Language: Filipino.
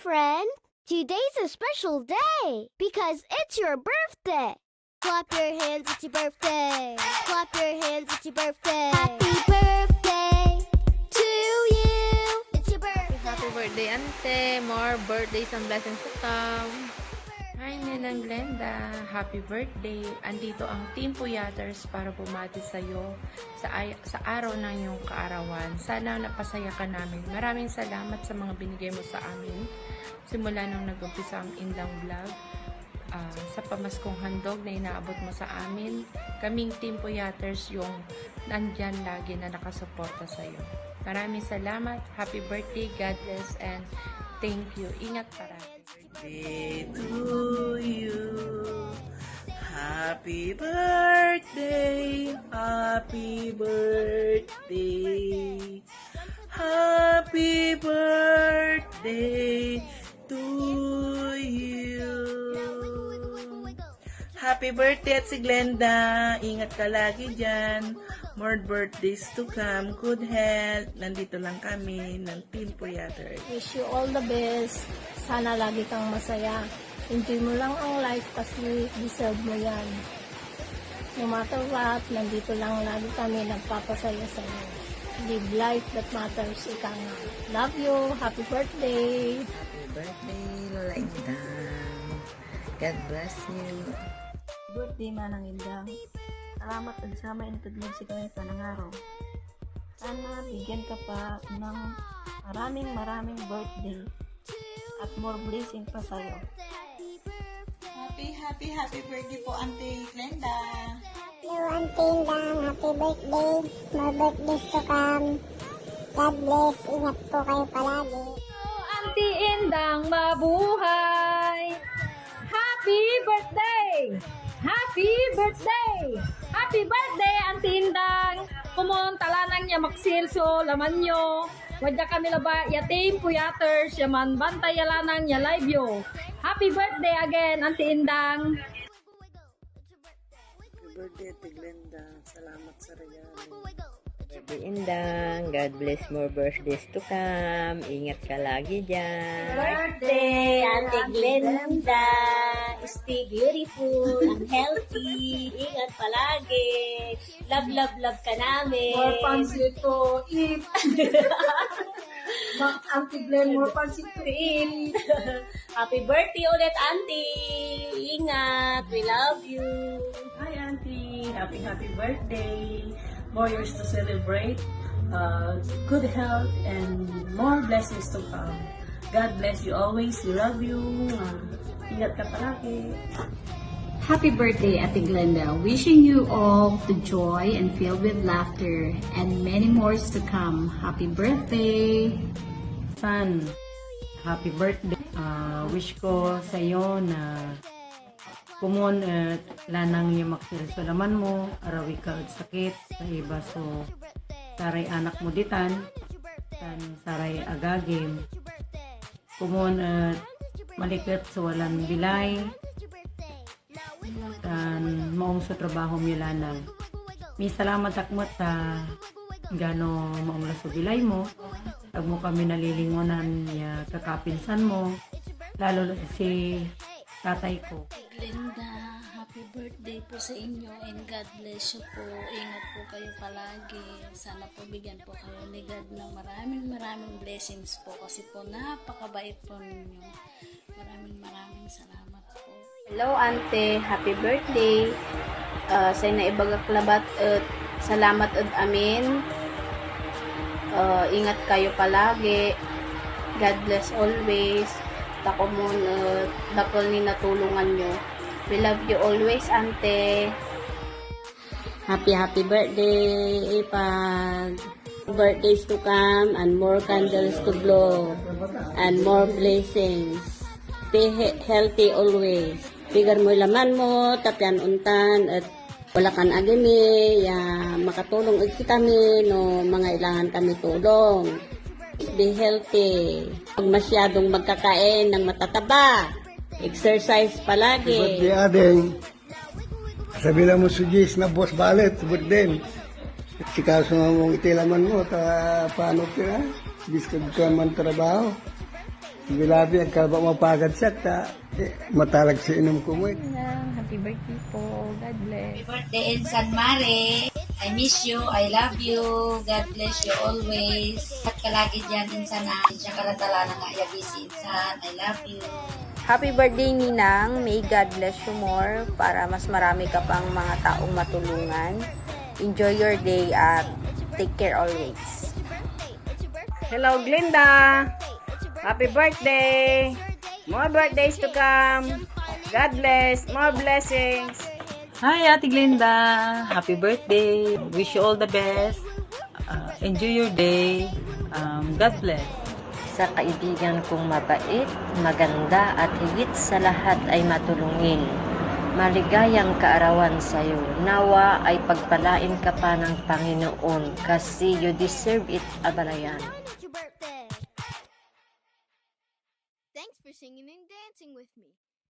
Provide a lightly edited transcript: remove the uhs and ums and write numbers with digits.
friend. Today's a special day because it's your birthday. Clap your hands, it's your birthday. Clap your hands, it's your birthday. Happy birthday to you. It's your birthday. Happy birthday, Ante. More birthdays and blessings to come. Hi, Ninang Glenda. Happy birthday. Andito ang Team Puyaters para bumati sa'yo sa araw ng iyong kaarawan. Sana napasaya ka namin. Maraming salamat sa mga binigay mo sa amin. Simula nung nag-umpisa ang Indang Vlog. Sa pamaskong handog na inaabot mo sa amin. Kaming Team Puyaters yung nandyan lagi na nakasuporta sa'yo. Maraming salamat. Happy birthday. God bless and thank you. Ingat parati. Birthday to you. Happy birthday, happy birthday, happy birthday to you. Happy birthday at si Glenda. Ingat ka lagi dyan. More birthdays to come. Good health. Nandito lang kami ng Team Puyaters. Wish you all the best. Sana lagi kang masaya. Enjoy mo lang ang life kasi deserve mo yan. No matter what, nandito lang lagi kami nagpapasaya sa iyo. Live life that matters, ika nga. Love you. Happy birthday. Happy birthday, Lola Indang. God bless you. Birthday manang Indang. Salamat at sama inutudlog si kami panangaraw. Sana bigyan ka pa ng maraming birthday at more blessing pa sa'yo. Happy birthday po, Auntie Glenda. Hello, Auntie Indang. Happy birthday. More birthdays to come. God bless. Ingat po kayo palagi. Auntie Indang, mabuhay! Happy birthday! Happy birthday! Happy birthday, Auntie Indang! Kumon, talanang niya maksilso, laman nyo. Wadya kami laba, yatim, puyaters, yaman, bantay yalanang niya live yo. Happy birthday again, Auntie Indang! Happy birthday, Ate Glenda. Salamat sa regalo. Birthday Indang, God bless, more birthdays to come. Ingat ka lagi dyan. Birthday, Auntie Glenda! Stay beautiful and healthy. Ingat palagi. Love ka namin. More pansit to eat. Auntie Glenn, more pansit to eat. Happy birthday ulit, Auntie. Ingat. We love you. Hi, Auntie. Happy birthday. More years to celebrate. Good health and more blessings to come. God bless you always. We love you. Ingat ka palagi. Happy birthday, Ate Glenda. Wishing you all the joy and filled with laughter and many more to come. Happy birthday. San, happy birthday. Wish ko sa iyo na kumon at lanang niya maksilsulaman mo, arawi ka at sakit sa iba. So, saray anak mo ditan, tan saray agagim. Kumon at malikat sa walang bilay, tan maong sa trabaho mo lanang. May salamat akmat sa gano maong sa bilay mo. Pag mo kami nalilingonan niya kakapinsan mo, lalo si tatay ko. Glenda, happy birthday po sa inyo and God bless you po. Ingat po kayo palagi. Sana po bigyan po kayo ni God ng maraming blessings po kasi po napakabait po ninyo. Maraming salamat po. Hello, Ante. Happy birthday. Say na ibagaklabat at salamat at amin. Ingat kayo palagi. God bless always. Tako mo na dakol ni natulungan nyo. We love you always, Ante. Happy birthday, Ipag. Birthdays to come and more candles to blow and more blessings. Stay healthy always. Pigar mo laman mo, tapyan untan at wala kan agimi, ya makatulong ug kami no mga ilangan kami tulong. Be healthy. Huwag masyadong magkakain ng matataba. Exercise palagi. Birthday ading. Sabi lang mo sugis na boss balet, birthday. Sikaso nga mong itilaman mo, paano ka? Biskag ka man trabaho. Bilabi, ang kalba mapagad siya, matalag sa inom ko mo. Happy birthday po. God bless. Happy birthday in San Mare. I miss you. I love you. God bless you always. At kalagi dyan insan na. Siya karatala na nga yabisi insan. I love you. Happy birthday, Ninang. May God bless you more para mas marami ka pang mga taong matulungan. Enjoy your day at take care always. Hello, Glenda. Happy birthday. More birthdays to come. God bless. More blessings. Hi, Ate Glenda. Happy birthday. Wish you all the best. Enjoy your day. God bless. Sa kaibigan kong mabait, maganda at higit sa lahat ay matulungin. Maligayang kaarawan sa iyo. Nawa ay pagpalain ka pa ng Panginoon kasi you deserve it, Abalayan. Thanks for singing and dancing with me.